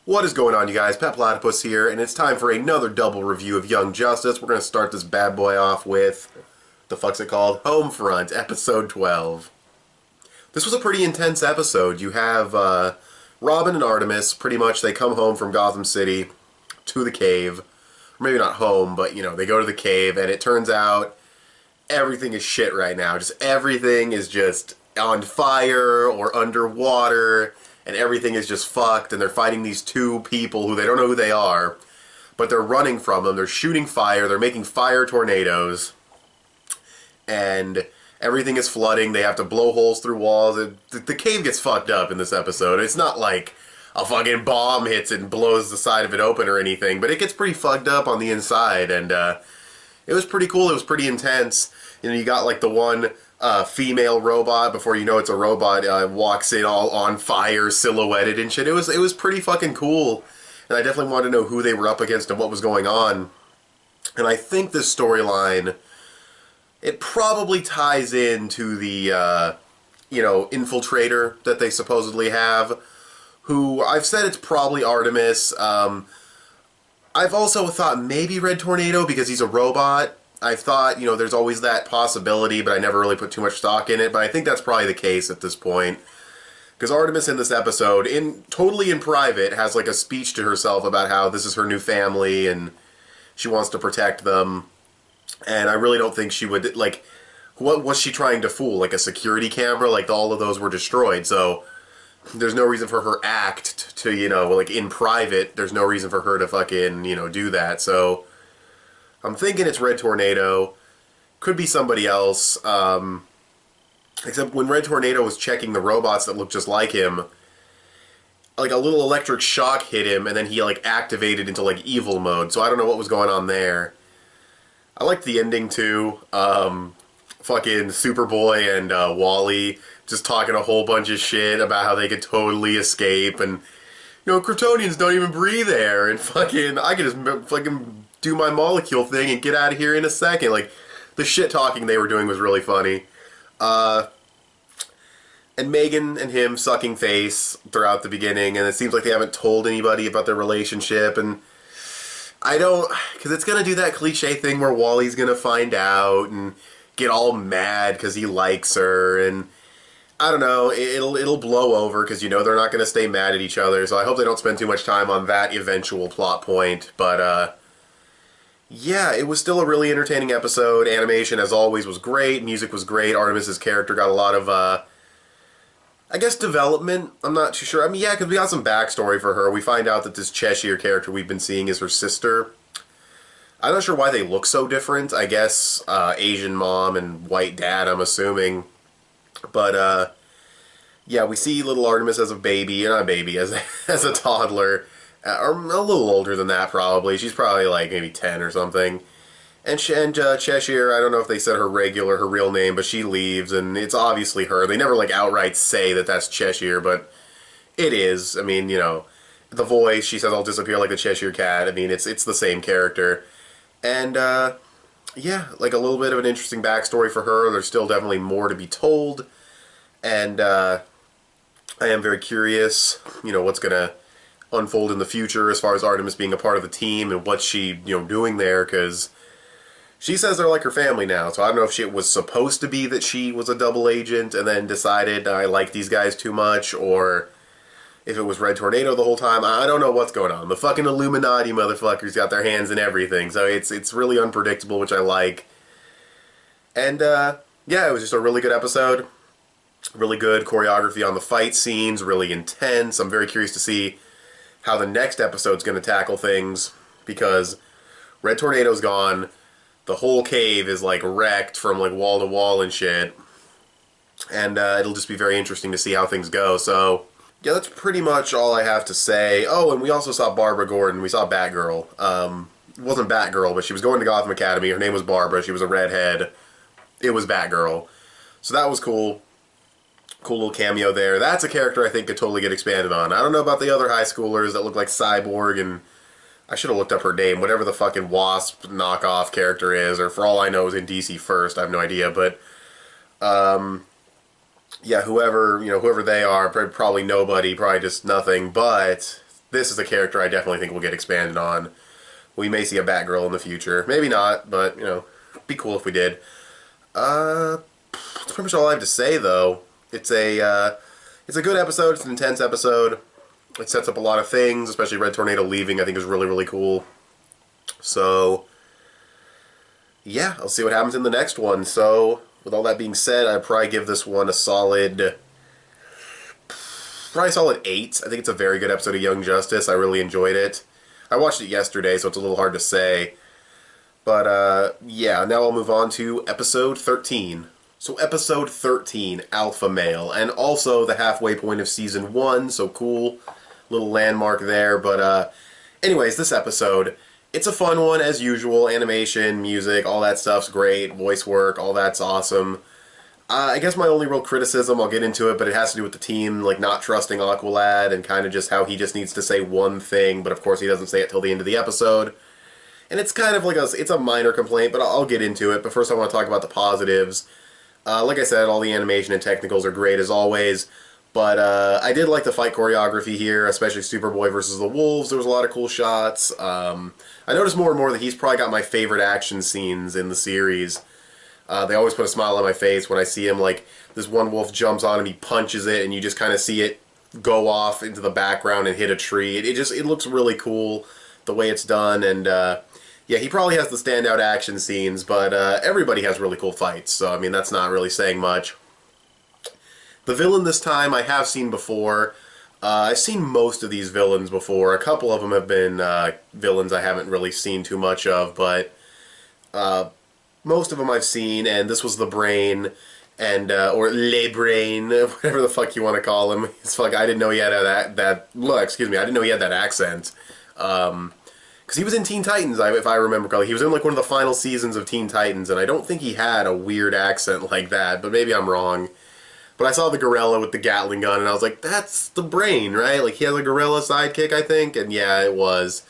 What is going on, you guys? Pet Platypus here, and it's time for another double review of Young Justice. We're going to start this bad boy off with, the fuck's it called? Homefront, episode 12. This was a pretty intense episode. You have Robin and Artemis, pretty much they come home from Gotham City to the cave. Or maybe not home, but, you know, they go to the cave, and it turns out everything is shit right now. Just everything is just on fire or underwater, and everything is just fucked, and they're fighting these two people who they don't know who they are, but they're running from them, they're shooting fire, they're making fire tornadoes, and everything is flooding, they have to blow holes through walls. The cave gets fucked up in this episode. It's not like a fucking bomb hits it and blows the side of it open or anything, but it gets pretty fucked up on the inside, and it was pretty cool, it was pretty intense. You know, you got like the one female robot, before you know it's a robot, walks in all on fire, silhouetted and shit. It was pretty fucking cool, and I definitely wanted to know who they were up against and what was going on. And I think this storyline, it probably ties into the, you know, infiltrator that they supposedly have, who, I've said it's probably Artemis. I've also thought maybe Red Tornado because he's a robot. I've thought, you know, there's always that possibility, but I never really put too much stock in it. But I think that's probably the case at this point. Because Artemis in this episode, totally in private, has like a speech to herself about how this is her new family and she wants to protect them. And I really don't think she would, like, what was she trying to fool? Like a security camera? Like all of those were destroyed. So there's no reason for her act to, you know, like in private, there's no reason for her to fucking, you know, do that. So I'm thinking it's Red Tornado. Could be somebody else. Except when Red Tornado was checking the robots that looked just like him, like a little electric shock hit him, and then he like activated into like evil mode. So I don't know what was going on there. I liked the ending too. Fucking Superboy and Wally just talking a whole bunch of shit about how they could totally escape, and you know, Kryptonians don't even breathe air, and fucking I could just fucking do my molecule thing and get out of here in a second. Like, the shit talking they were doing was really funny. And Megan and him sucking face throughout the beginning, and it seems like they haven't told anybody about their relationship, and I don't, because it's gonna do that cliche thing where Wally's gonna find out and get all mad because he likes her, and I don't know, it'll blow over because, you know, they're not gonna stay mad at each other, so I hope they don't spend too much time on that eventual plot point. But yeah, it was still a really entertaining episode. Animation, as always, was great. Music was great. Artemis's character got a lot of, I guess, development. I'm not too sure. I mean, yeah, because we got some backstory for her. We find out that this Cheshire character we've been seeing is her sister. I'm not sure why they look so different. I guess Asian mom and white dad, I'm assuming. But, yeah, we see little Artemis as a baby, not a baby, as a toddler. Or a little older than that, probably. She's probably like maybe 10 or something. And Cheshire, I don't know if they said her real name, but she leaves, and it's obviously her. They never like outright say that that's Cheshire, but it is. I mean, you know, the voice, she says, "I'll disappear like the Cheshire Cat." I mean, it's the same character. And, yeah, like a little bit of an interesting backstory for her. There's still definitely more to be told. And, I am very curious, you know, what's gonna unfold in the future as far as Artemis being a part of the team and what she, you know, doing there, because she says they're like her family now, so I don't know if it was supposed to be that she was a double agent and then decided I like these guys too much, or if it was Red Tornado the whole time. I don't know what's going on. The fucking Illuminati motherfuckers got their hands in everything, so it's really unpredictable, which I like. And yeah, it was just a really good episode. Really good choreography on the fight scenes, really intense. I'm very curious to see how the next episode's going to tackle things, because Red Tornado's gone, the whole cave is like wrecked from like wall to wall and shit, and it'll just be very interesting to see how things go. So yeah, that's pretty much all I have to say. Oh, and we also saw Barbara Gordon. We saw Batgirl. It wasn't Batgirl, but she was going to Gotham Academy. Her name was Barbara. She was a redhead. It was Batgirl. So that was cool. Cool little cameo there. That's a character I think could totally get expanded on. I don't know about the other high schoolers that look like Cyborg, and I should have looked up her name, whatever the fucking Wasp knockoff character is, or for all I know is in DC First, I have no idea, but yeah, whoever they are, probably nobody, probably just nothing, but this is a character I definitely think will get expanded on. We may see a Batgirl in the future. Maybe not, but, you know, be cool if we did. That's pretty much all I have to say, though. It's a good episode. It's an intense episode. It sets up a lot of things, especially Red Tornado leaving, I think is really, really cool. So, yeah, I'll see what happens in the next one. So, with all that being said, I'd probably give this one a solid 8. I think it's a very good episode of Young Justice. I really enjoyed it. I watched it yesterday, so it's a little hard to say. But, yeah, now I'll move on to episode 13. So episode 13, Alpha Male, and also the halfway point of season 1, so cool. Little landmark there, but, anyways, this episode, it's a fun one, as usual. Animation, music, all that stuff's great. Voice work, all that's awesome. I guess my only real criticism, I'll get into it, but it has to do with the team, like, not trusting Aqualad, and kind of just how he just needs to say one thing, but of course he doesn't say it till the end of the episode. And it's kind of like it's a minor complaint, but I'll get into it. But first I want to talk about the positives. Like I said, all the animation and technicals are great as always, but I did like the fight choreography here, especially Superboy versus the Wolves. There was a lot of cool shots. I noticed more and more that he's probably got my favorite action scenes in the series. They always put a smile on my face when I see him, like, this one wolf jumps on him, he punches it, and you just kind of see it go off into the background and hit a tree. It looks really cool, the way it's done, and yeah, he probably has the standout action scenes, but everybody has really cool fights, so, I mean, that's not really saying much. The villain this time I have seen before. I've seen most of these villains before. A couple of them have been villains I haven't really seen too much of, but most of them I've seen, and this was the Brain, and or Le Brain, whatever the fuck you want to call him. It's like, I didn't know he had excuse me, I didn't know he had that accent. Because he was in Teen Titans, if I remember correctly. He was in, like, one of the final seasons of Teen Titans, and I don't think he had a weird accent like that, but maybe I'm wrong. But I saw the gorilla with the Gatling gun, and I was like, that's the Brain, right? Like, he has a gorilla sidekick, I think, and yeah, it was.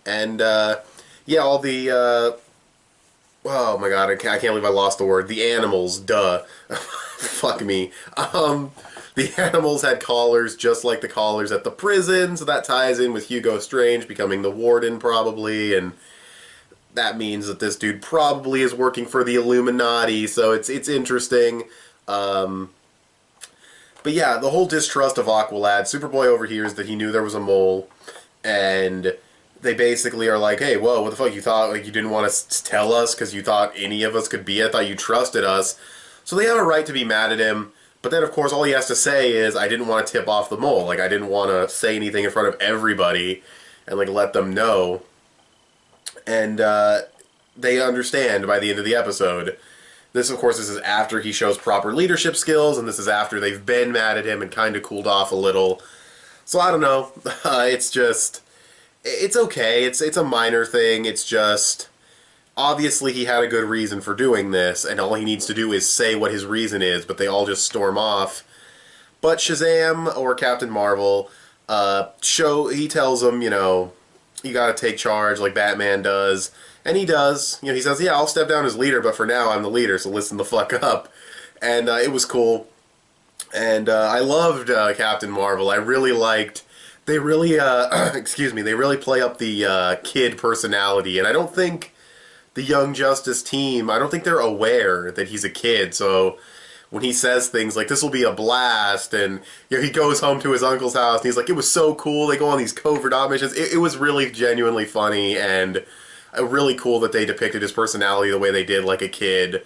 And, yeah, all the, oh my god, I can't believe I lost the word. The animals, duh. Fuck me. The animals had collars just like the collars at the prison, so that ties in with Hugo Strange becoming the warden, probably, and that means that this dude probably is working for the Illuminati, so it's interesting. But yeah, the whole distrust of Aqualad, Superboy overhears that he knew there was a mole, and they basically are like, hey, whoa, what the fuck, you thought, like, you didn't want to tell us because you thought any of us could be it? I thought you trusted us. So they have a right to be mad at him. But then, of course, all he has to say is, I didn't want to tip off the mole. Like, I didn't want to say anything in front of everybody and, like, let them know. And they understand by the end of the episode. This, of course, this is after he shows proper leadership skills, and this is after they've been mad at him and kind of cooled off a little. So, I don't know. It's just, it's okay. It's a minor thing. It's just, obviously he had a good reason for doing this, and all he needs to do is say what his reason is, but they all just storm off. But Shazam, or Captain Marvel, he tells him, you know, you gotta take charge like Batman does. And he does. You know, he says, yeah, I'll step down as leader, but for now I'm the leader, so listen the fuck up. And it was cool. And I loved Captain Marvel. I really liked... They really, excuse me, they really play up the kid personality, and I don't think the Young Justice team, I don't think they're aware that he's a kid, so when he says things like, this will be a blast, and, you know, he goes home to his uncle's house, and he's like, it was so cool, they go on these covert op missions, it was really genuinely funny, and really cool that they depicted his personality the way they did, like a kid.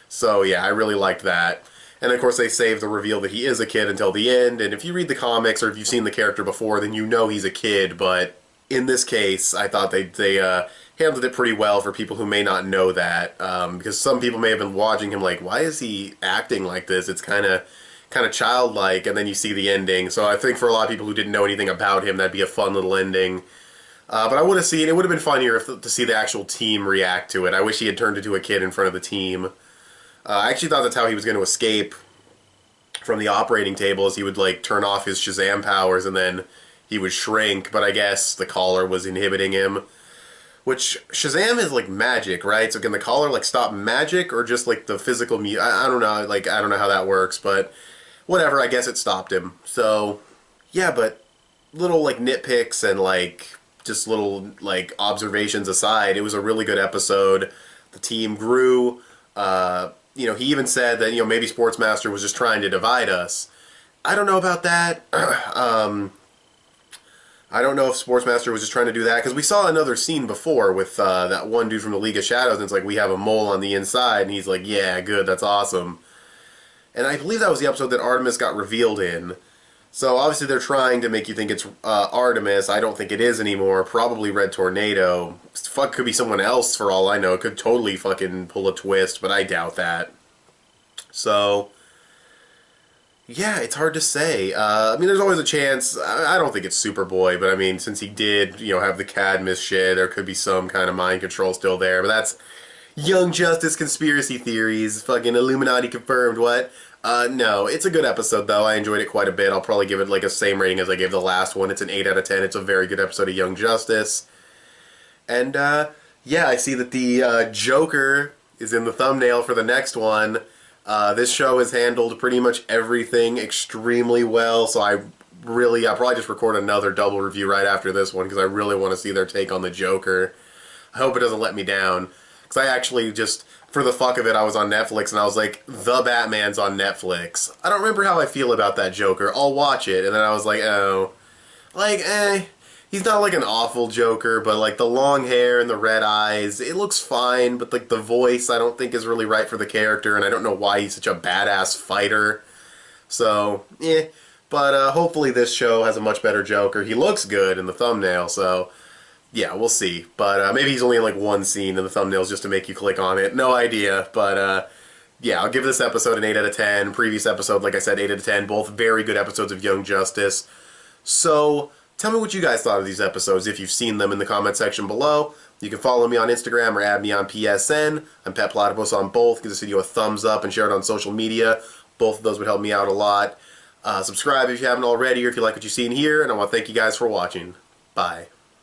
So yeah, I really liked that. And of course they save the reveal that he is a kid until the end, and if you read the comics or if you've seen the character before, then you know he's a kid, but in this case, I thought they handled it pretty well for people who may not know that, because some people may have been watching him like, why is he acting like this? It's kind of childlike, and then you see the ending. So I think for a lot of people who didn't know anything about him, that'd be a fun little ending. But I would have seen, it would have been funnier to see the actual team react to it. I wish he had turned into a kid in front of the team. I actually thought that's how he was going to escape from the operating table, as he would, like, turn off his Shazam powers and then he would shrink, but I guess the collar was inhibiting him. Which, Shazam is, like, magic, right? So can the collar, like, stop magic, or just, like, the physical I don't know, like, I don't know how that works, but whatever, I guess it stopped him. So, yeah, but little like nitpicks and like just little like observations aside, it was a really good episode. The team grew. You know, he even said that, you know, maybe Sportsmaster was just trying to divide us. I don't know about that. I don't know if Sportsmaster was just trying to do that, because we saw another scene before with that one dude from the League of Shadows, and it's like, we have a mole on the inside, and he's like, yeah, good, that's awesome. And I believe that was the episode that Artemis got revealed in. So obviously they're trying to make you think it's Artemis. I don't think it is anymore. Probably Red Tornado. Fuck, could be someone else for all I know. It could totally fucking pull a twist, but I doubt that. So, yeah, it's hard to say. I mean, there's always a chance. I don't think it's Superboy, but I mean, since he did, you know, have the Cadmus shit, there could be some kind of mind control still there. But that's Young Justice conspiracy theories. Fucking Illuminati confirmed, what? No, it's a good episode, though. I enjoyed it quite a bit. I'll probably give it, like, a same rating as I gave the last one. It's an 8 out of 10. It's a very good episode of Young Justice. And, yeah, I see that the Joker is in the thumbnail for the next one. This show has handled pretty much everything extremely well, so I'll probably just record another double review right after this one, because I really want to see their take on the Joker. I hope it doesn't let me down. Because I actually just, for the fuck of it, I was on Netflix and I was like, The Batman's on Netflix. I don't remember how I feel about that Joker. I'll watch it. And then I was like, oh. Like, he's not like an awful Joker, but like the long hair and the red eyes, it looks fine, but like the voice I don't think is really right for the character, and I don't know why he's such a badass fighter. So, But hopefully this show has a much better Joker. He looks good in the thumbnail, so yeah, we'll see. But maybe he's only in like one scene in the thumbnails just to make you click on it. No idea. But yeah, I'll give this episode an 8 out of 10. Previous episode, like I said, 8 out of 10. Both very good episodes of Young Justice. So tell me what you guys thought of these episodes if you've seen them in the comment section below. You can follow me on Instagram or add me on PSN. I'm Pet Platypus on both. Give this video a thumbs up and share it on social media. Both of those would help me out a lot. Subscribe if you haven't already or if you like what you've seen here. And I want to thank you guys for watching. Bye.